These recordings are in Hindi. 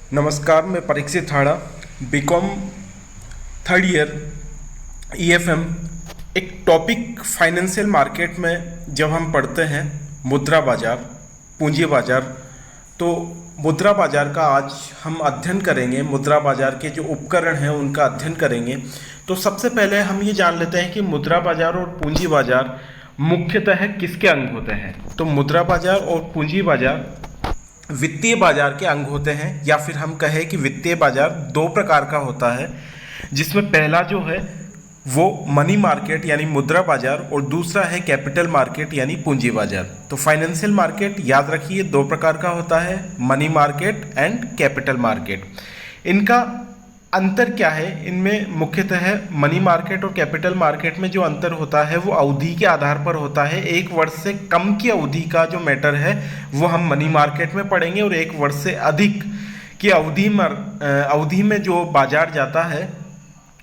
नमस्कार, मैं परीक्षित हाड़ा, बीकॉम थर्ड ईयर, ईएफएम। एक टॉपिक फाइनेंशियल मार्केट में जब हम पढ़ते हैं मुद्रा बाजार, पूंजी बाजार, तो मुद्रा बाजार का आज हम अध्ययन करेंगे। मुद्रा बाजार के जो उपकरण हैं उनका अध्ययन करेंगे। तो सबसे पहले हम ये जान लेते हैं कि मुद्रा बाजार और पूंजी बाजार मुख्यतः किसके अंग होते हैं। तो मुद्रा बाजार और पूंजी बाजार वित्तीय बाजार के अंग होते हैं, या फिर हम कहें कि वित्तीय बाजार दो प्रकार का होता है, जिसमें पहला जो है वो मनी मार्केट यानी मुद्रा बाजार और दूसरा है कैपिटल मार्केट यानी पूंजी बाजार। तो फाइनेंशियल मार्केट याद रखिए दो प्रकार का होता है, money market and capital market. इनका अंतर क्या है? इनमें मुख्यतः मनी मार्केट और कैपिटल मार्केट में जो अंतर होता है वो अवधि के आधार पर होता है। एक वर्ष से कम की अवधि का जो मैटर है वो हम मनी मार्केट में पढ़ेंगे, और एक वर्ष से अधिक की अवधि में जो बाजार जाता है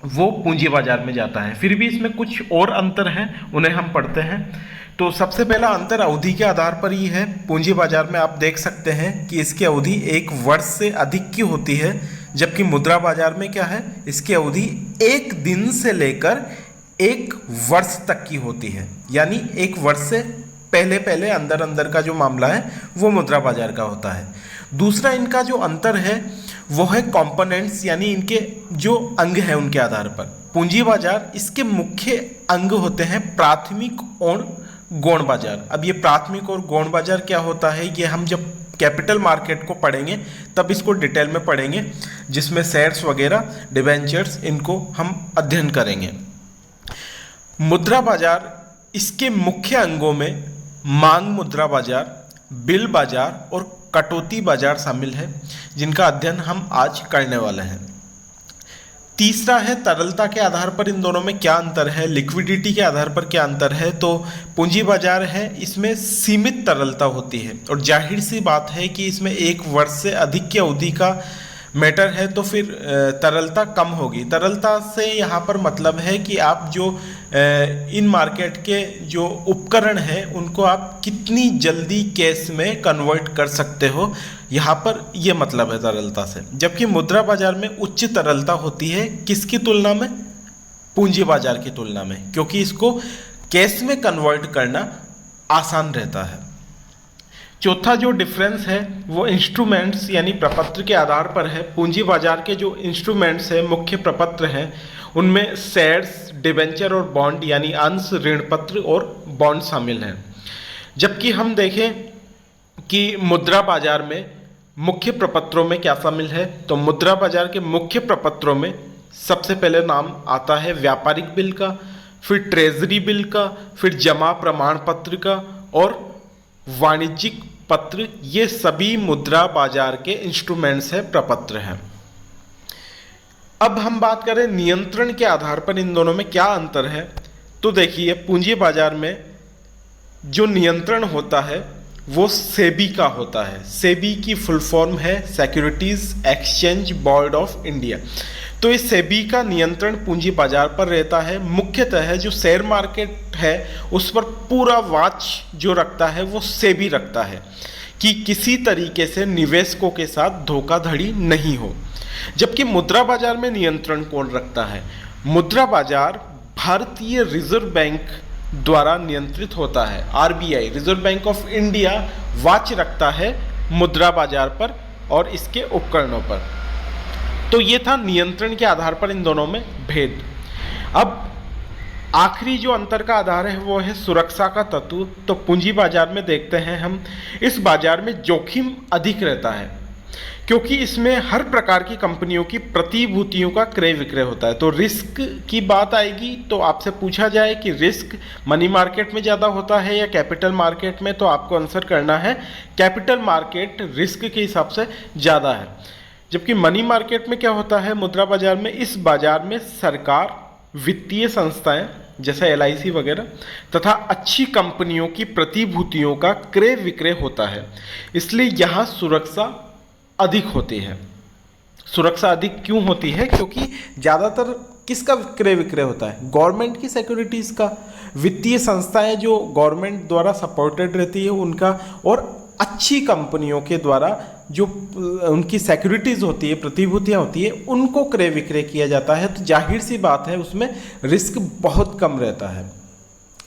वो पूंजी बाजार में जाता है। फिर भी इसमें कुछ और अंतर हैं, उन्हें हम पढ़ते हैं। तो सबसे पहला अंतर अवधि के आधार पर ही है। पूंजी बाजार में आप देख सकते हैं कि इसकी अवधि एक वर्ष से अधिक की होती है, जबकि मुद्रा बाजार में क्या है, इसकी अवधि एक दिन से लेकर एक वर्ष तक की होती है। यानी एक वर्ष से पहले अंदर का जो मामला है वो मुद्रा बाजार का होता है। दूसरा इनका जो अंतर है वो है कंपोनेंट्स, यानी इनके जो अंग हैं उनके आधार पर। पूंजी बाजार इसके मुख्य अंग होते हैं प्राथमिक और गौण बाजार। अब ये प्राथमिक और गौण बाजार क्या होता है, ये हम जब कैपिटल मार्केट को पढ़ेंगे तब इसको डिटेल में पढ़ेंगे, जिसमें शेयर्स वगैरह, डिबेंचर्स, इनको हम अध्ययन करेंगे। मुद्रा बाजार इसके मुख्य अंगों में मांग मुद्रा बाजार, बिल बाजार और कटौती बाजार शामिल है, जिनका अध्ययन हम आज करने वाले हैं। तीसरा है तरलता के आधार पर इन दोनों में क्या अंतर है, लिक्विडिटी के आधार पर क्या अंतर है। तो पूंजी बाजार है, इसमें सीमित तरलता होती है, और जाहिर सी बात है कि इसमें एक वर्ष से अधिक की अवधि का मैटर है, तो फिर तरलता कम होगी। तरलता से यहाँ पर मतलब है कि आप जो इन मार्केट के जो उपकरण हैं उनको आप कितनी जल्दी कैश में कन्वर्ट कर सकते हो, यहाँ पर ये मतलब है तरलता से। जबकि मुद्रा बाजार में उच्च तरलता होती है, किसकी तुलना में? पूंजी बाजार की तुलना में, क्योंकि इसको कैश में कन्वर्ट करना आसान रहता है। चौथा जो डिफरेंस है वो इंस्ट्रूमेंट्स यानी प्रपत्र के आधार पर है। पूंजी बाजार के जो इंस्ट्रूमेंट्स हैं, मुख्य प्रपत्र हैं, उनमें शेयर्स, डिबेंचर और बॉन्ड यानी अंश, ऋण पत्र और बॉन्ड शामिल हैं। जबकि हम देखें कि मुद्रा बाजार में मुख्य प्रपत्रों में क्या शामिल है, तो मुद्रा बाजार के मुख्य प्रपत्रों में सबसे पहले नाम आता है व्यापारिक बिल का, फिर ट्रेजरी बिल का, फिर जमा प्रमाण पत्र का और वाणिज्यिक पत्र। ये सभी मुद्रा बाजार के इंस्ट्रूमेंट्स है, प्रपत्र हैं। अब हम बात करें नियंत्रण के आधार पर इन दोनों में क्या अंतर है, तो देखिए पूंजी बाजार में जो नियंत्रण होता है वो सेबी का होता है। सेबी की फुल फॉर्म है securities exchange board of India. तो इस सेबी का नियंत्रण पूंजी बाजार पर रहता है। मुख्यतः जो शेयर मार्केट है उस पर पूरा वॉच जो रखता है वो सेबी रखता है कि किसी तरीके से निवेशकों के साथ धोखाधड़ी नहीं हो। जबकि मुद्रा बाजार में नियंत्रण कौन रखता है? मुद्रा बाजार भारतीय रिजर्व बैंक द्वारा नियंत्रित होता है। RBI, reserve bank of India, watch रखता है मुद्रा बाजार पर और इसके उपकरणों पर। तो ये था नियंत्रण के आधार पर इन दोनों में भेद। अब आखिरी जो अंतर का आधार है वो है सुरक्षा का तत्व। तो पूंजी बाजार में देखते हैं हम, इस बाजार में जोखिम अधिक रहता है, क्योंकि इसमें हर प्रकार की कंपनियों की प्रतिभूतियों का क्रय विक्रय होता है। तो रिस्क की बात आएगी तो आपसे पूछा जाए कि रिस्क मनी मार्केट में ज़्यादा होता है या कैपिटल मार्केट में, तो आपको आंसर करना है कैपिटल मार्केट रिस्क के हिसाब से ज़्यादा है। जबकि मनी मार्केट में क्या होता है, मुद्रा बाजार में, इस बाजार में सरकार, वित्तीय संस्थाएं जैसे एलआईसी वगैरह तथा अच्छी कंपनियों की प्रतिभूतियों का क्रय विक्रय होता है, इसलिए यहाँ सुरक्षा अधिक होती है। सुरक्षा अधिक क्यों होती है? क्योंकि ज़्यादातर किसका क्रय विक्रय होता है? गवर्नमेंट की सिक्योरिटीज़ का, वित्तीय संस्थाएं जो गवर्नमेंट द्वारा सपोर्टेड रहती है उनका, और अच्छी कंपनियों के द्वारा जो उनकी सिक्योरिटीज़ होती है, प्रतिभूतियाँ होती है, उनको क्रय विक्रय किया जाता है। तो जाहिर सी बात है उसमें रिस्क बहुत कम रहता है।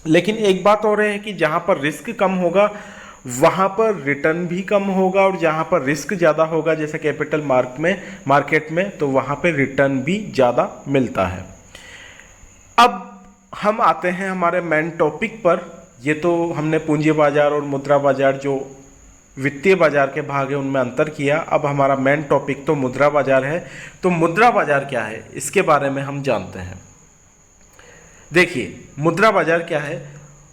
लेकिन एक बात और है कि जहाँ पर रिस्क कम होगा वहाँ पर रिटर्न भी कम होगा, और जहाँ पर रिस्क ज़्यादा होगा जैसे कैपिटल मार्केट में, तो वहाँ पर रिटर्न भी ज़्यादा मिलता है। अब हम आते हैं हमारे मेन टॉपिक पर। ये तो हमने पूंजी बाजार और मुद्रा बाजार जो वित्तीय बाजार के भाग है उनमें अंतर किया। अब हमारा मेन टॉपिक तो मुद्रा बाजार है। तो मुद्रा बाजार क्या है इसके बारे में हम जानते हैं। देखिए, मुद्रा बाजार क्या है।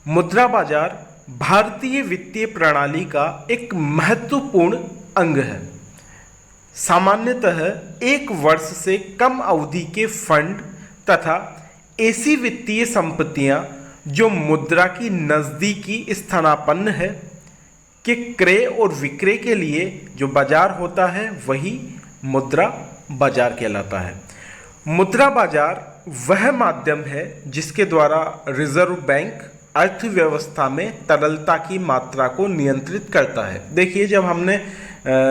मुद्रा बाजार भारतीय वित्तीय प्रणाली का एक महत्वपूर्ण अंग है। सामान्यतः एक वर्ष से कम अवधि के फंड तथा ऐसी वित्तीय संपत्तियां जो मुद्रा की नज़दीकी स्थानापन्न है के क्रय और विक्रय के लिए जो बाजार होता है वही मुद्रा बाजार कहलाता है। मुद्रा बाजार वह माध्यम है जिसके द्वारा रिजर्व बैंक अर्थव्यवस्था में तरलता की मात्रा को नियंत्रित करता है। देखिए, जब हमने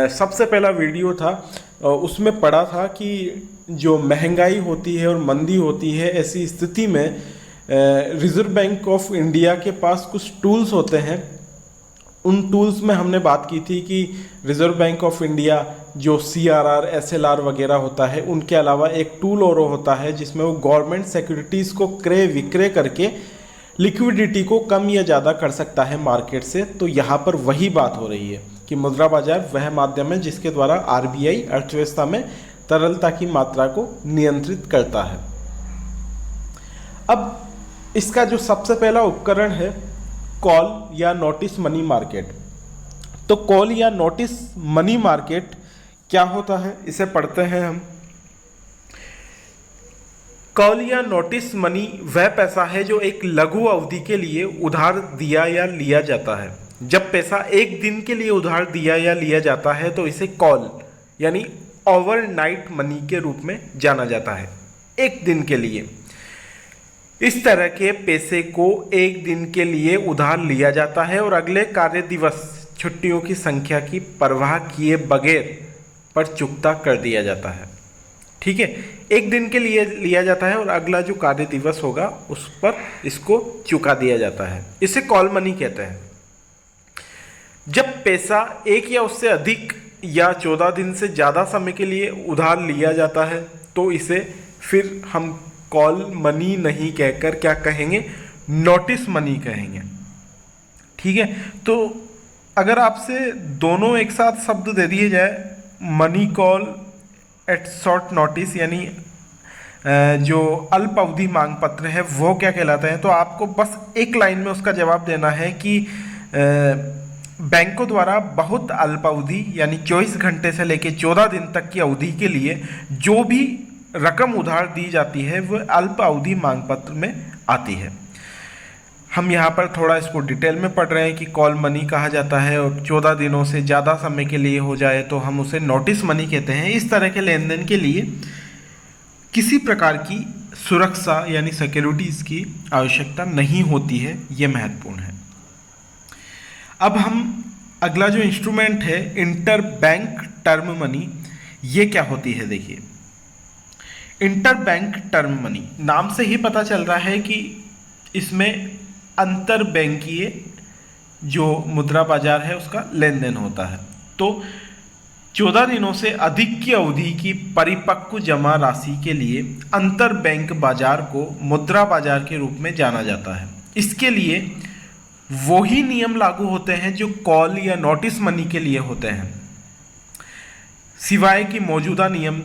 सबसे पहला वीडियो था उसमें पढ़ा था कि जो महंगाई होती है और मंदी होती है, ऐसी स्थिति में रिजर्व बैंक ऑफ इंडिया के पास कुछ टूल्स होते हैं। उन टूल्स में हमने बात की थी कि रिजर्व बैंक ऑफ इंडिया जो CRR, SLR वगैरह होता है, उनके अलावा एक टूल और होता है जिसमें वो गवर्नमेंट सिक्योरिटीज़ को क्रय विक्रय करके लिक्विडिटी को कम या ज़्यादा कर सकता है मार्केट से। तो यहाँ पर वही बात हो रही है कि मुद्रा बाजार वह माध्यम है जिसके द्वारा RBI अर्थव्यवस्था में तरलता की मात्रा को नियंत्रित करता है। अब इसका जो सबसे पहला उपकरण है कॉल या नोटिस मनी मार्केट। तो कॉल या नोटिस मनी मार्केट क्या होता है इसे पढ़ते हैं हम। कॉल या नोटिस मनी वह पैसा है जो एक लघु अवधि के लिए उधार दिया या लिया जाता है। जब पैसा एक दिन के लिए उधार दिया या लिया जाता है तो इसे कॉल यानी ओवरनाइट मनी के रूप में जाना जाता है, एक दिन के लिए। इस तरह के पैसे को एक दिन के लिए उधार लिया जाता है और अगले कार्य दिवस छुट्टियों की संख्या की परवाह किए बगैर पर चुकता कर दिया जाता है। ठीक है, एक दिन के लिए लिया जाता है और अगला जो कार्य दिवस होगा उस पर इसको चुका दिया जाता है। इसे कॉल मनी कहते हैं। जब पैसा एक या उससे अधिक या 14 दिन से ज़्यादा समय के लिए उधार लिया जाता है तो इसे फिर हम कॉल मनी नहीं कहकर क्या कहेंगे, नोटिस मनी कहेंगे। ठीक है, तो अगर आपसे दोनों एक साथ शब्द दे दिए जाए, money call at short notice यानी जो अल्प अवधि मांग पत्र है वो क्या कहलाता है, तो आपको बस एक लाइन में उसका जवाब देना है कि बैंकों द्वारा बहुत अल्पावधि यानी 24 घंटे से लेकर 14 दिन तक की अवधि के लिए जो भी रकम उधार दी जाती है वह अल्प अवधि मांग पत्र में आती है। हम यहाँ पर थोड़ा इसको डिटेल में पढ़ रहे हैं कि कॉल मनी कहा जाता है और 14 दिनों से ज़्यादा समय के लिए हो जाए तो हम उसे नोटिस मनी कहते हैं। इस तरह के लेन देन के लिए किसी प्रकार की सुरक्षा यानी सिक्योरिटीज़ की आवश्यकता नहीं होती है, ये महत्वपूर्ण है। अब हम अगला जो इंस्ट्रूमेंट है इंटर बैंक टर्म मनी, ये क्या होती है। देखिए, इंटर बैंक टर्म मनी नाम से ही पता चल रहा है कि इसमें अंतर बैंकीय जो मुद्रा बाजार है उसका लेन देन होता है। तो 14 दिनों से अधिक की अवधि की परिपक्व जमा राशि के लिए अंतर बैंक बाजार को मुद्रा बाजार के रूप में जाना जाता है। इसके लिए वही नियम लागू होते हैं जो कॉल या नोटिस मनी के लिए होते हैं, सिवाय कि मौजूदा नियम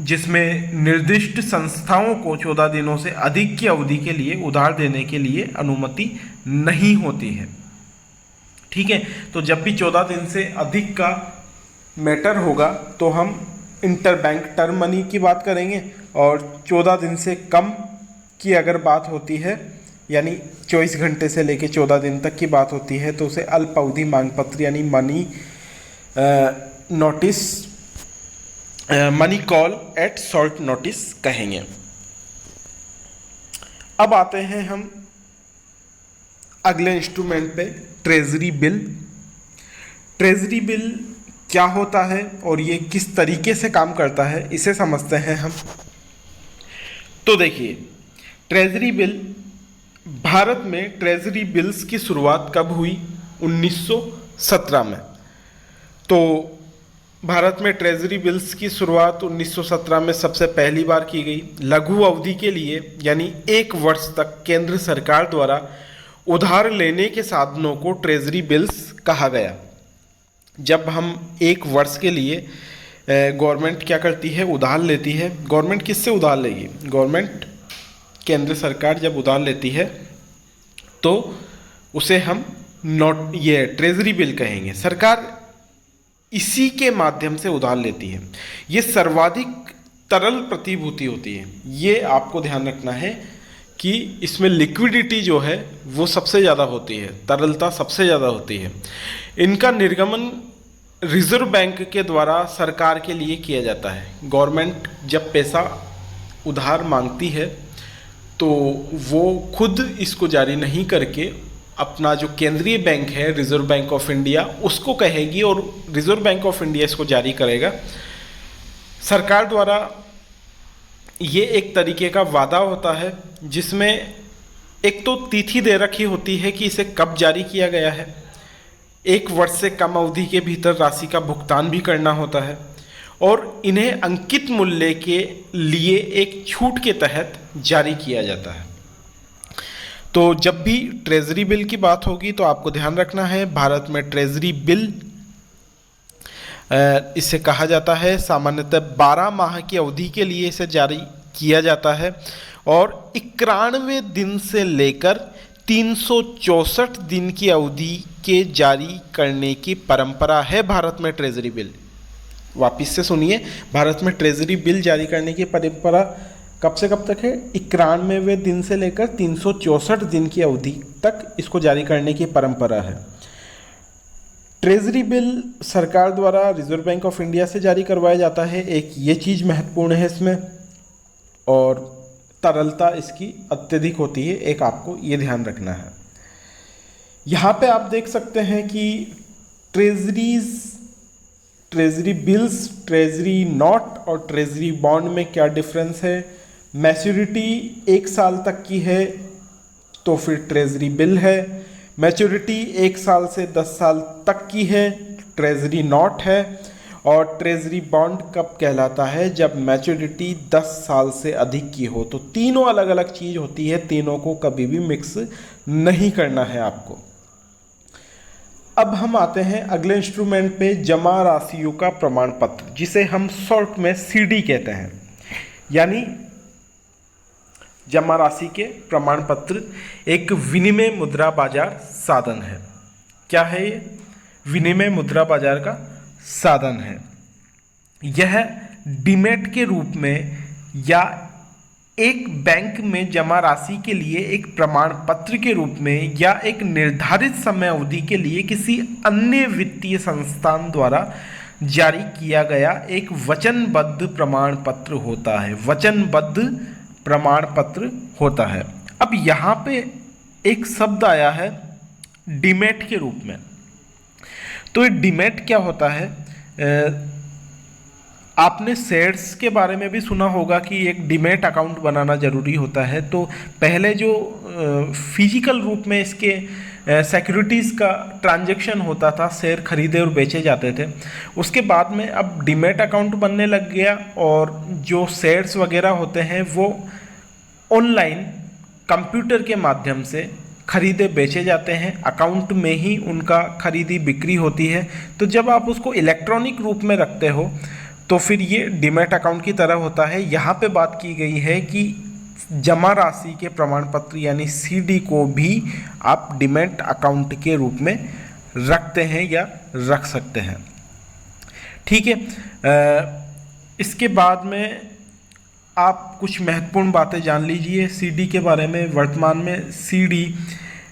जिसमें निर्दिष्ट संस्थाओं को 14 दिनों से अधिक की अवधि के लिए उधार देने के लिए अनुमति नहीं होती है। ठीक है, तो जब भी 14 दिन से अधिक का मैटर होगा तो हम इंटरबैंक टर्म मनी की बात करेंगे, और 14 दिन से कम की अगर बात होती है यानी 24 घंटे से लेकर 14 दिन तक की बात होती है तो उसे अल्प अवधि मांग पत्र यानी money notice money call at short notice कहेंगे। अब आते हैं हम अगले इंस्ट्रूमेंट पे, ट्रेजरी बिल। ट्रेजरी बिल क्या होता है और ये किस तरीके से काम करता है, इसे समझते हैं हम। तो देखिए, ट्रेजरी बिल, भारत में ट्रेजरी बिल्स की शुरुआत कब हुई? 1917 में। तो भारत में ट्रेजरी बिल्स की शुरुआत 1917 में सबसे पहली बार की गई। लघु अवधि के लिए यानी 1 वर्ष तक केंद्र सरकार द्वारा उधार लेने के साधनों को ट्रेजरी बिल्स कहा गया। जब हम 1 वर्ष के लिए गवर्नमेंट क्या करती है, उधार लेती है। गवर्नमेंट किससे उधार लेगी? गवर्नमेंट, केंद्र सरकार जब उधार लेती है तो उसे हम ये ट्रेजरी बिल कहेंगे। सरकार इसी के माध्यम से उधार लेती है। ये सर्वाधिक तरल प्रतिभूति होती है। ये आपको ध्यान रखना है कि इसमें लिक्विडिटी जो है वो सबसे ज़्यादा होती है, तरलता सबसे ज़्यादा होती है। इनका निर्गमन रिजर्व बैंक के द्वारा सरकार के लिए किया जाता है। गवर्नमेंट जब पैसा उधार मांगती है तो वो खुद इसको जारी नहीं करके अपना जो केंद्रीय बैंक है, रिजर्व बैंक ऑफ इंडिया, उसको कहेगी और रिजर्व बैंक ऑफ इंडिया इसको जारी करेगा। सरकार द्वारा ये एक तरीके का वादा होता है जिसमें एक तो तिथि दे रखी होती है कि इसे कब जारी किया गया है। 1 वर्ष से कम अवधि के भीतर राशि का भुगतान भी करना होता है और इन्हें अंकित मूल्य के लिए एक छूट के तहत जारी किया जाता है। तो जब भी ट्रेजरी बिल की बात होगी तो आपको ध्यान रखना है, भारत में ट्रेजरी बिल इसे कहा जाता है। सामान्यतः 12 माह की अवधि के लिए इसे जारी किया जाता है और 91 दिन से लेकर 364 दिन की अवधि के जारी करने की परंपरा है भारत में ट्रेजरी बिल। वापिस से सुनिए, भारत में ट्रेजरी बिल जारी करने की परंपरा कब से कब तक है? 91वें दिन से लेकर 364 दिन की अवधि तक इसको जारी करने की परंपरा है। ट्रेजरी बिल सरकार द्वारा रिजर्व बैंक ऑफ इंडिया से जारी करवाया जाता है। एक ये चीज़ महत्वपूर्ण है इसमें, और तरलता इसकी अत्यधिक होती है, एक आपको ये ध्यान रखना है। यहाँ पे आप देख सकते हैं कि ट्रेजरी बिल्स, ट्रेजरी नोट और ट्रेजरी बॉन्ड में क्या डिफरेंस है। मैच्योरिटी 1 साल तक की है तो फिर ट्रेजरी बिल है। मैच्योरिटी 1 साल से 10 साल तक की है, ट्रेजरी नोट है। और ट्रेजरी बॉन्ड कब कहलाता है? जब मैच्योरिटी 10 साल से अधिक की हो। तो तीनों अलग अलग चीज़ होती है, तीनों को कभी भी मिक्स नहीं करना है आपको। अब हम आते हैं अगले इंस्ट्रूमेंट पे, जमा राशियों का प्रमाण पत्र, जिसे हम शॉर्ट में सीडी कहते हैं। यानी जमा राशि के प्रमाण पत्र एक विनिमय मुद्रा बाजार साधन है। क्या है ये? विनिमय मुद्रा बाजार का साधन है। यह डीमैट के रूप में या एक बैंक में जमा राशि के लिए एक प्रमाण पत्र के रूप में या एक निर्धारित समय अवधि के लिए किसी अन्य वित्तीय संस्थान द्वारा जारी किया गया एक वचनबद्ध प्रमाण पत्र होता है। वचनबद्ध प्रमाण पत्र होता है। अब यहाँ पे एक शब्द आया है डीमैट के रूप में। तो ये डीमैट क्या होता है? आपने शेयर्स के बारे में भी सुना होगा कि एक डीमैट अकाउंट बनाना ज़रूरी होता है। तो पहले जो फिजिकल रूप में इसके सिक्योरिटीज़ का ट्रांजैक्शन होता था, शेयर खरीदे और बेचे जाते थे, उसके बाद में अब डीमैट अकाउंट बनने लग गया और जो शेयर्स वगैरह होते हैं वो ऑनलाइन कंप्यूटर के माध्यम से खरीदे बेचे जाते हैं। अकाउंट में ही उनका खरीदी बिक्री होती है। तो जब आप उसको इलेक्ट्रॉनिक रूप में रखते हो तो फिर ये डीमैट अकाउंट की तरह होता है। यहाँ पे बात की गई है कि जमा राशि के प्रमाण पत्र यानी सीडी को भी आप डीमैट अकाउंट के रूप में रखते हैं या रख सकते हैं। ठीक है। इसके बाद में आप कुछ महत्वपूर्ण बातें जान लीजिए सीडी के बारे में। वर्तमान में सीडी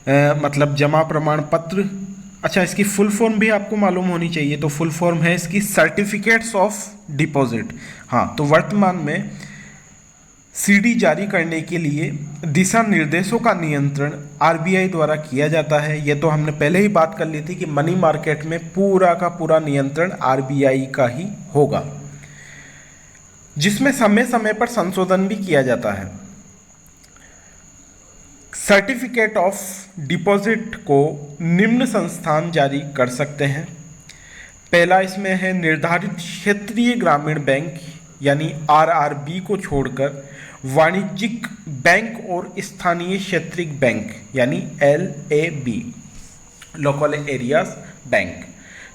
मतलब जमा प्रमाण पत्र। अच्छा, इसकी फुल फॉर्म भी आपको मालूम होनी चाहिए। तो फुल फॉर्म है इसकी सर्टिफिकेट्स ऑफ डिपॉजिट। हाँ, तो वर्तमान में सीडी जारी करने के लिए दिशा निर्देशों का नियंत्रण आरबीआई द्वारा किया जाता है। ये तो हमने पहले ही बात कर ली थी कि मनी मार्केट में पूरा का पूरा नियंत्रण आरबीआई का ही होगा, जिसमें समय समय पर संशोधन भी किया जाता है। सर्टिफिकेट ऑफ डिपॉजिट को निम्न संस्थान जारी कर सकते हैं। पहला इसमें है निर्धारित क्षेत्रीय ग्रामीण बैंक यानी आरआरबी को छोड़कर वाणिज्यिक बैंक और स्थानीय क्षेत्रीय बैंक यानी एलएबी, लोकल एरियाज बैंक।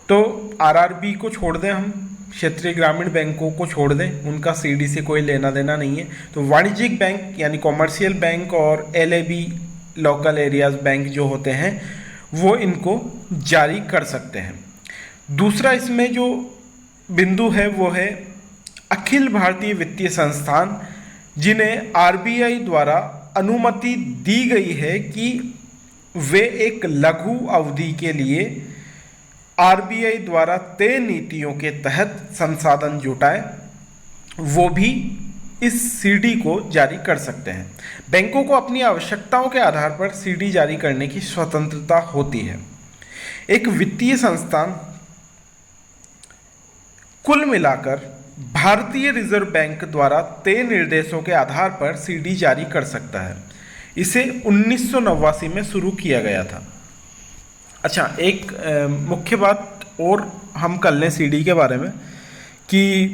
तो आरआरबी को छोड़ दें, हम क्षेत्रीय ग्रामीण बैंकों को छोड़ दें, उनका सीडी से कोई लेना देना नहीं है। तो वाणिज्यिक बैंक यानी कॉमर्शियल बैंक और एलएबी, लोकल एरियाज बैंक जो होते हैं वो इनको जारी कर सकते हैं। दूसरा इसमें जो बिंदु है वो है अखिल भारतीय वित्तीय संस्थान, जिन्हें आरबीआई द्वारा अनुमति दी गई है कि वे एक लघु अवधि के लिए आरबीआई द्वारा तय नीतियों के तहत संसाधन जुटाएं, वो भी इस सीडी को जारी कर सकते हैं। बैंकों को अपनी आवश्यकताओं के आधार पर सीडी जारी करने की स्वतंत्रता होती है। एक वित्तीय संस्थान कुल मिलाकर भारतीय रिजर्व बैंक द्वारा तय निर्देशों के आधार पर सीडी जारी कर सकता है। इसे 1989 में शुरू किया गया था। अच्छा, एक मुख्य बात और हम कर लें सीडी के बारे में कि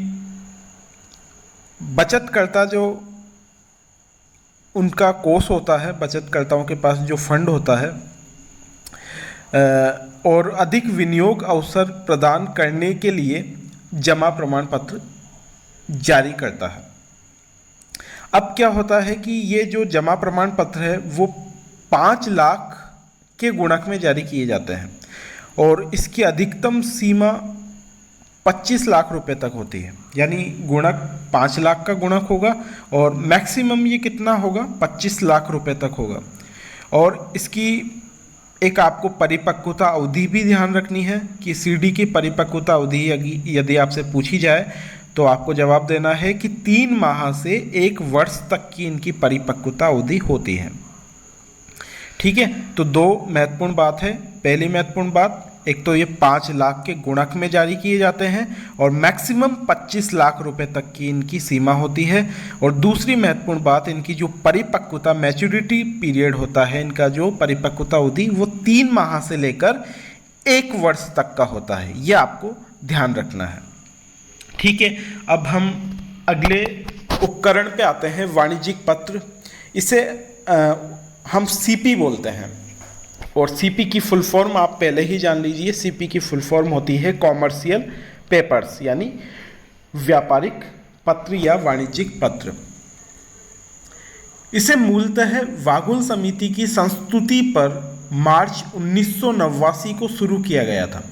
बचतकर्ता जो उनका कोष होता है, बचतकर्ताओं के पास जो फंड होता है और अधिक विनियोग अवसर प्रदान करने के लिए जमा प्रमाण पत्र जारी करता है। अब क्या होता है कि ये जो जमा प्रमाण पत्र है वो 5 लाख के गुणक में जारी किए जाते हैं और इसकी अधिकतम सीमा 25 लाख रुपए तक होती है। यानी गुणक 5 लाख का गुणक होगा और मैक्सिमम ये कितना होगा, 25 लाख रुपए तक होगा। और इसकी एक आपको परिपक्वता अवधि भी ध्यान रखनी है कि सीडी की परिपक्वता अवधि यदि आपसे पूछी जाए तो आपको जवाब देना है कि 3 माह से 1 वर्ष तक की इनकी परिपक्वता अवधि होती है। ठीक है, तो 2 महत्वपूर्ण बात है। पहली महत्वपूर्ण बात, एक तो ये 5 लाख के गुणक में जारी किए जाते हैं और मैक्सिमम 25 लाख रुपए तक की इनकी सीमा होती है। और दूसरी महत्वपूर्ण बात, इनकी जो परिपक्वता मैच्योरिटी पीरियड होता है, इनका जो परिपक्वता अवधि वो 3 माह से लेकर 1 वर्ष तक का होता है। ये आपको ध्यान रखना है। ठीक है, अब हम अगले उपकरण पे आते हैं, वाणिज्यिक पत्र। इसे हम सीपी बोलते हैं और सीपी की फुल फॉर्म आप पहले ही जान लीजिए। सीपी की फुल फॉर्म होती है कॉमर्शियल पेपर्स यानी व्यापारिक पत्र या वाणिज्यिक पत्र। इसे मूलतः वागुल समिति की संस्तुति पर मार्च 1989 को शुरू किया गया था।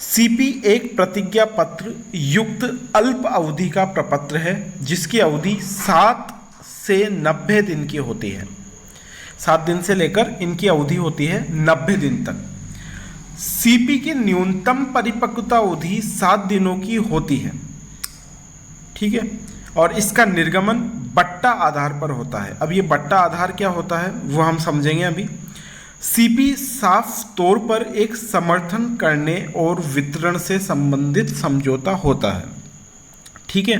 सीपी एक प्रतिज्ञा पत्र युक्त अल्प अवधि का प्रपत्र है जिसकी अवधि 7 से 90 दिन की होती है। 7 दिन से लेकर इनकी अवधि होती है 90 दिन तक। सीपी की न्यूनतम परिपक्वता अवधि 7 दिनों की होती है। ठीक है, और इसका निर्गमन बट्टा आधार पर होता है। अब ये बट्टा आधार क्या होता है वो हम समझेंगे अभी। सीपी साफ तौर पर एक समर्थन करने और वितरण से संबंधित समझौता होता है। ठीक है,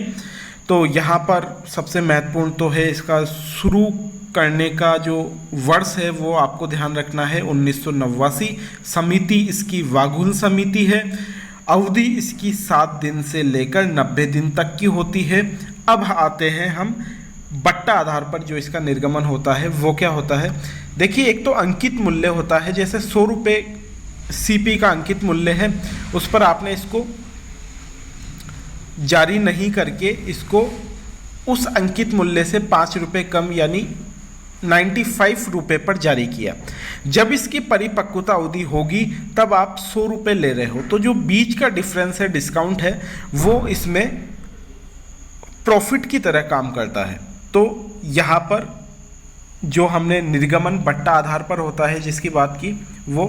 तो यहाँ पर सबसे महत्वपूर्ण तो है इसका शुरू करने का जो वर्ष है वो आपको ध्यान रखना है 1989। समिति इसकी वागुल समिति है। अवधि इसकी 7 दिन से लेकर 90 दिन तक की होती है। अब आते हैं हम बट्टा आधार पर जो इसका निर्गमन होता है वो क्या होता है। देखिए, एक तो अंकित मूल्य होता है, जैसे 100 रुपये सीपी का अंकित मूल्य है, उस पर आपने इसको जारी नहीं करके इसको उस अंकित मूल्य से 5 रुपये कम यानी 95 रुपये पर जारी किया। जब इसकी परिपक्वता अवधि होगी तब आप 100 रुपये ले रहे हो, तो जो बीच का डिफरेंस है, डिस्काउंट है, वो इसमें प्रॉफिट की तरह काम करता है। तो यहाँ पर जो हमने निर्गमन बट्टा आधार पर होता है जिसकी बात की वो